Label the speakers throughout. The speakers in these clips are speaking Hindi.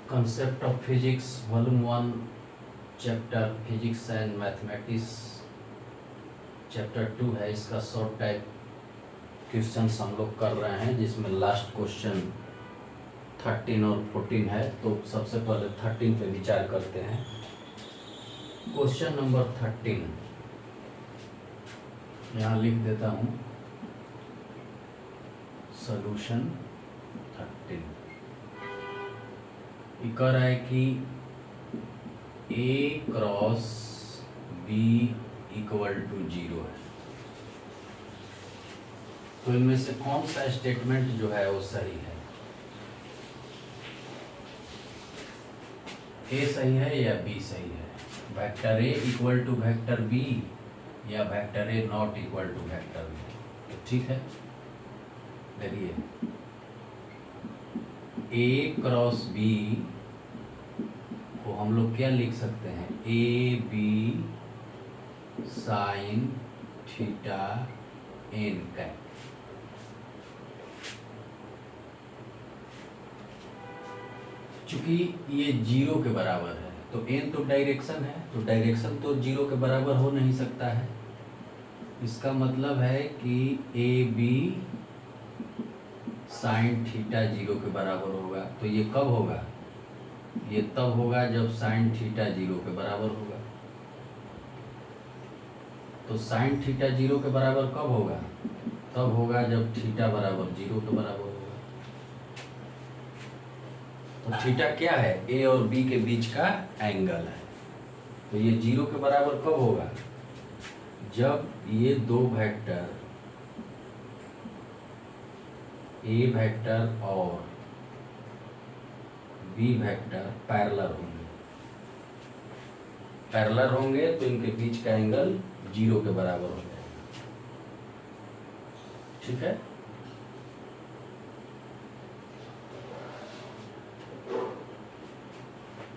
Speaker 1: Concept of physics volume 1 chapter physics and mathematics chapter 2 है। इसका शॉर्ट टाइप क्वेश्चंस हम लोग कर रहे हैं, जिसमें लास्ट क्वेश्चन 13 और 14 है। तो सबसे पहले 13 पे विचार करते हैं। क्वेश्चन नंबर 13 यहाँ लिख देता हूँ, सॉल्यूशन 13। ये कह रहा है कि A cross B equal to 0 है। तो इनमें से कौन सा स्टेटमेंट जो है वो सही है? A सही है या B सही है? Vector A equal to vector B या vector A not equal to vector B? ठीक है, देखिए A क्रॉस B को हम लोग क्या लिख सकते हैं? A B sine theta N cap. चूंकि ये 0 के बराबर है तो एन तो डायरेक्शन है, तो डायरेक्शन तो 0 के बराबर हो नहीं सकता है। इसका मतलब है कि ए बी साइन थीटा 0 के बराबर होगा। तो ये कब होगा? ये तब होगा जब साइन थीटा 0 के बराबर होगा। तो साइन थीटा 0 के बराबर कब होगा? तब होगा जब थीटा बराबर 0 के बराबर होगा। तो थीटा क्या है? ए और बी के बीच का एंगल है। तो ये 0 के बराबर कब होगा? जब ये दो वेक्टर ए वेक्टर और बी वेक्टर पैरेलल होंगे। पैरेलल होंगे तो इनके बीच का एंगल 0 के बराबर हो जाएगा। ठीक है,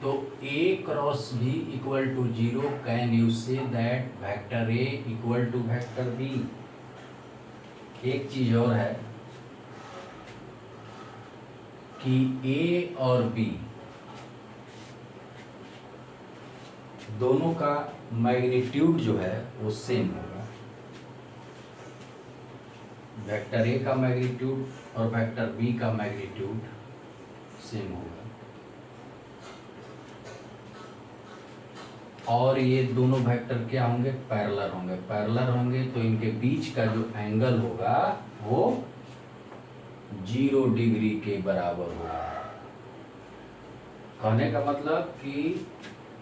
Speaker 1: तो A cross B equal to 0, can you say that vector A equal to vector B? एक चीज और है कि A और B दोनों का मैग्नीट्यूड जो है वो सेम होगा। वेक्टर A का मैग्नीट्यूड और वेक्टर B का मैग्नीट्यूड सेम होगा। और ये दोनों वेक्टर क्या होंगे? पैरेलल होंगे। पैरेलल होंगे तो इनके बीच का जो एंगल होगा वो 0 डिग्री के बराबर होगा। कहने का मतलब कि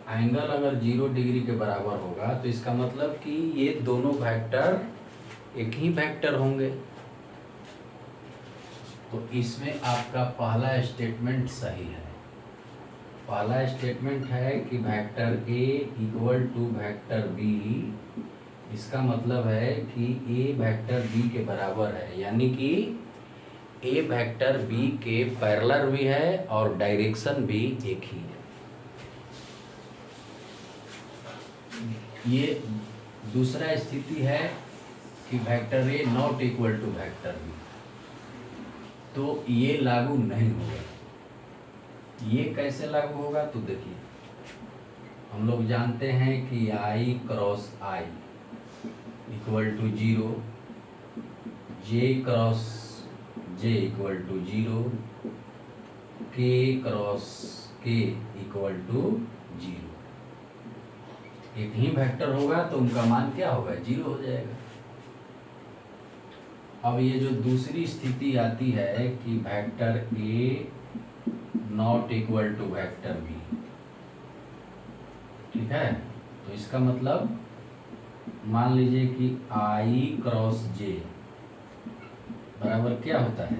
Speaker 1: एंगल अगर 0 डिग्री के बराबर होगा तो इसका मतलब कि ये दोनों वेक्टर एक ही वेक्टर होंगे। तो इसमें आपका पहला स्टेटमेंट सही है। पहला स्टेटमेंट है कि vector A equal to vector B। इसका मतलब है कि A वेक्टर B के बराबर है, यानी कि A वेक्टर B के पैरेलल भी है और डायरेक्शन भी एक ही है। ये दूसरा स्थिति है कि vector A not equal to vector B, तो ये लागू नहीं होगा। ये कैसे लागू होगा? तो देखिए, हम लोग जानते हैं कि I cross I equal to 0, J cross J equal to 0, K cross K equal to 0। एक ही वेक्टर होगा तो उनका मान क्या होगा? 0 हो जाएगा। अब ये जो दूसरी स्थिति आती है कि vector A not equal to vector B, ठीक है, तो इसका मतलब मान लीजिए कि I क्रॉस J बराबर क्या होता है?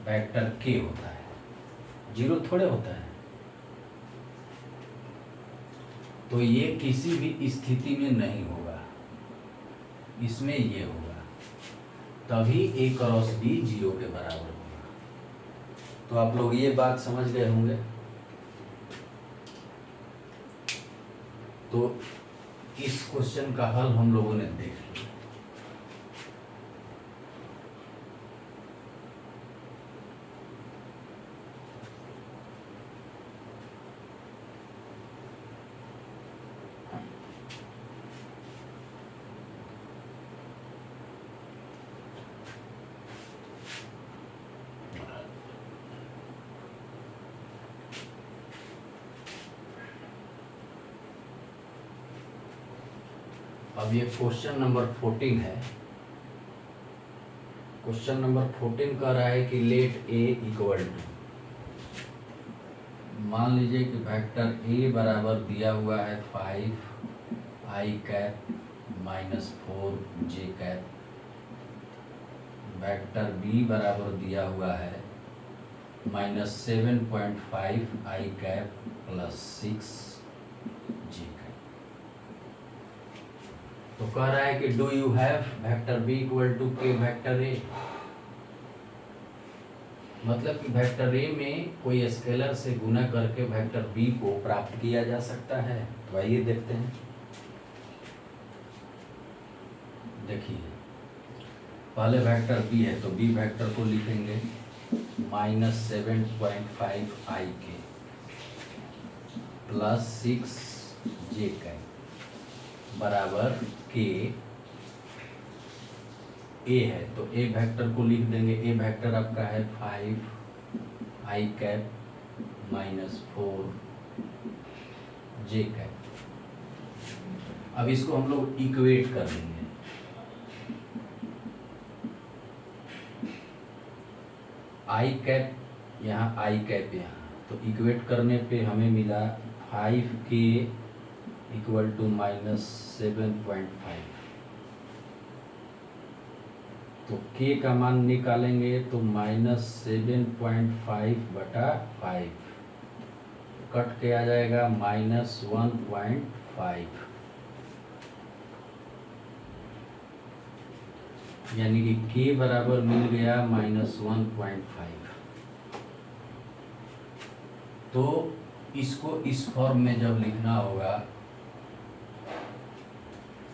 Speaker 1: वेक्टर K होता है, 0 थोड़े होता है। तो ये किसी भी स्थिति में नहीं होगा, इसमें ये होगा, तभी A क्रॉस B 0 के बराबर होगा। तो आप लोग ये बात समझ गए होंगे। तो इस क्वेश्चन का हल हम लोगों ने देख लिया। अब ये क्वेश्चन नंबर 14 है। क्वेश्चन नंबर 14 कह रहा है कि लेट ए इक्वल टू, मान लीजिए कि वेक्टर ए बराबर दिया हुआ है 5 i cap minus 4 j cap, vector b बराबर दिया हुआ है minus 7.5 i cap plus 6 j cap. तो कह रहा है कि do you have vector b equal to k vector a, मतलब कि वेक्टर ए में कोई स्केलर से गुना करके वेक्टर बी को प्राप्त किया जा सकता है। तो आइए देखते हैं। देखिए पहले वेक्टर बी है तो बी वेक्टर को लिखेंगे माइनस 7.5 आई के प्लस 6 जे के बराबर के ए है। तो ए वेक्टर को लिख देंगे, ए वेक्टर आपका है 5 i cap minus 4 j cap. अब इसको हम लोग इक्वेट कर देंगे। आई कैप यहाँ, आई कैप यहाँ, तो इक्वेट करने पे हमें मिला 5k इक्वल टू माइनस 7.5। तो k का मान निकालेंगे तो माइनस 7.5 बटा 5 कट के आ जाएगा माइनस 1.5, यानी कि k बराबर मिल गया माइनस 1.5। तो इसको इस फॉर्म में जब लिखना होगा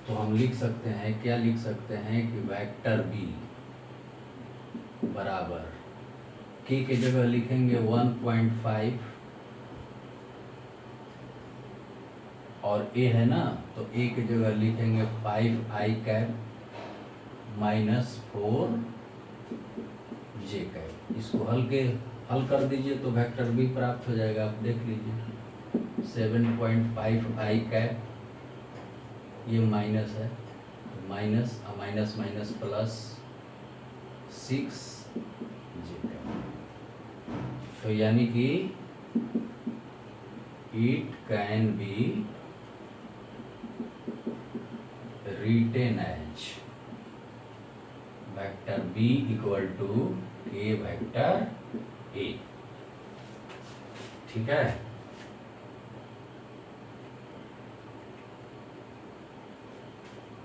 Speaker 1: तो हम लिख सकते हैं, क्या लिख सकते हैं कि वेक्टर बी बराबर k के जगह लिखेंगे 1.5 और a है ना, तो a की जगह लिखेंगे 5 i cap minus 4 j cap. इसको हल कर दीजिए तो वेक्टर बी प्राप्त हो जाएगा। आप देख लीजिए 7.5 आई कैप, ये माइनस है, minus minus minus plus 6 j cap. तो यानी कि it can be written as vector b equal to k vector a. ठीक है।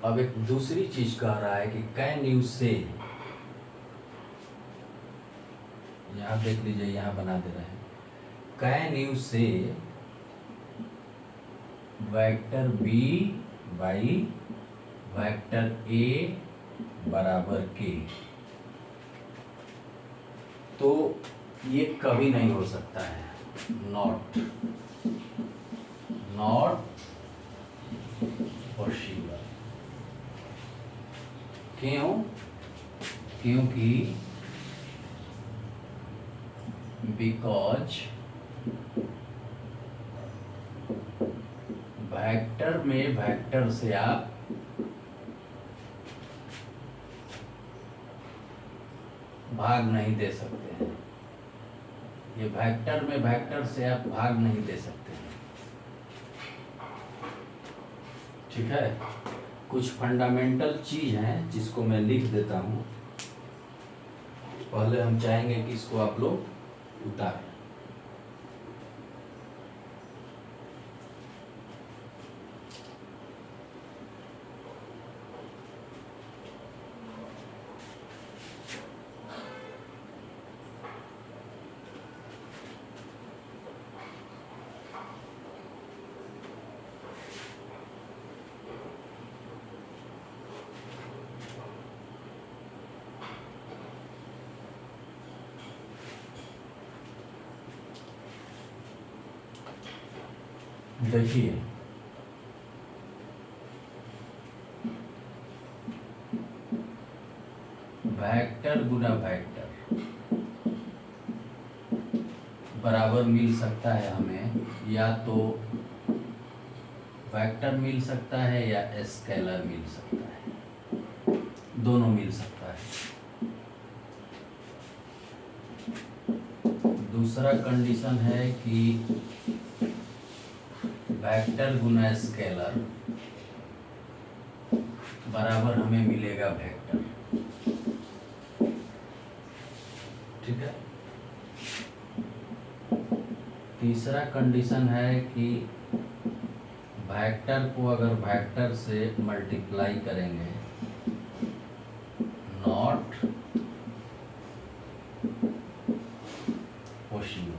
Speaker 1: अब एक दूसरी चीज कह रहा है कि कैन यू से, यहां देख लीजिए, यहां बना दे रहे हैं, can you say vector b by vector a बराबर के। तो ये कभी नहीं हो सकता है, नॉट पॉसिबल। क्यों? क्योंकि बिकॉज वेक्टर में वेक्टर से आप भाग नहीं दे सकते हैं। ये वेक्टर में वेक्टर से आप भाग नहीं दे सकते हैं। ठीक है। कुछ फंडामेंटल चीज हैं जिसको मैं लिख देता हूं। पहले हम चाहेंगे कि इसको आप लोग उतारें। देखिए वेक्टर गुना वेक्टर बराबर मिल सकता है हमें, या तो वेक्टर मिल सकता है या स्केलर मिल सकता है, दोनों मिल सकता है। दूसरा कंडीशन है कि वेक्टर गुना स्केलर बराबर हमें मिलेगा वेक्टर। ठीक है। तीसरा कंडीशन है कि वेक्टर को अगर वेक्टर से मल्टीप्लाई करेंगे नॉट पॉसिबल।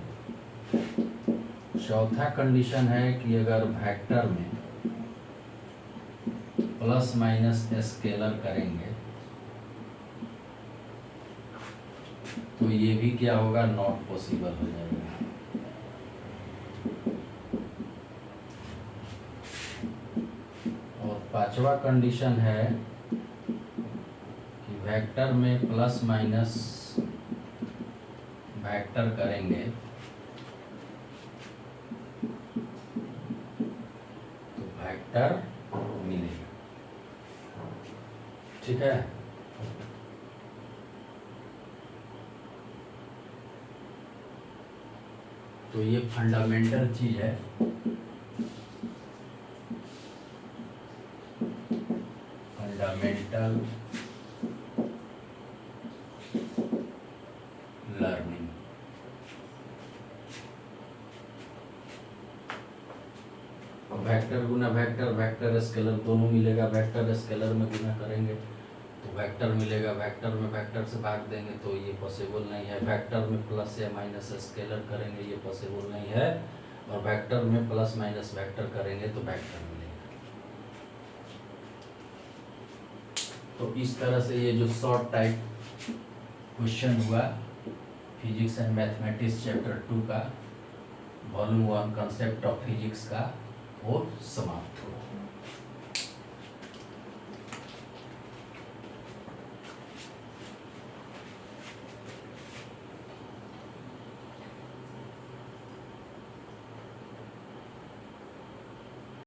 Speaker 1: चौथा कंडीशन है कि अगर वेक्टर में प्लस माइनस स्केलर करेंगे तो ये भी क्या होगा, नॉट पॉसिबल हो जाएगा। और पांचवा कंडीशन है कि वेक्टर में प्लस माइनस वेक्टर करेंगे तो वेक्टर मिलेगा। ठीक है। तो ये फंडामेंटल चीज है। Fundamental learning. वेक्टर गुना वेक्टर, वेक्टर स्केलर दोनों मिलेगा। वेक्टर स्केलर में गुना करेंगे तो वेक्टर मिलेगा, वेक्टर में वेक्टर से भाग देंगे तो ये पॉसिबल नहीं है। वेक्टर में प्लस या माइनस स्केलर करेंगे ये पॉसिबल नहीं है। और वेक्टर में प्लस माइनस वेक्टर करेंगे तो वेक्टर मिलेगा। तो इस तरह से ये जो शॉर्ट टाइप क्वेश्चन हुआ फिजिक्स एंड मैथमेटिक्स चैप्टर 2 का वॉल्यूम 1 कंसेप्ट ऑफ फिजिक्स का, वो समाप्त।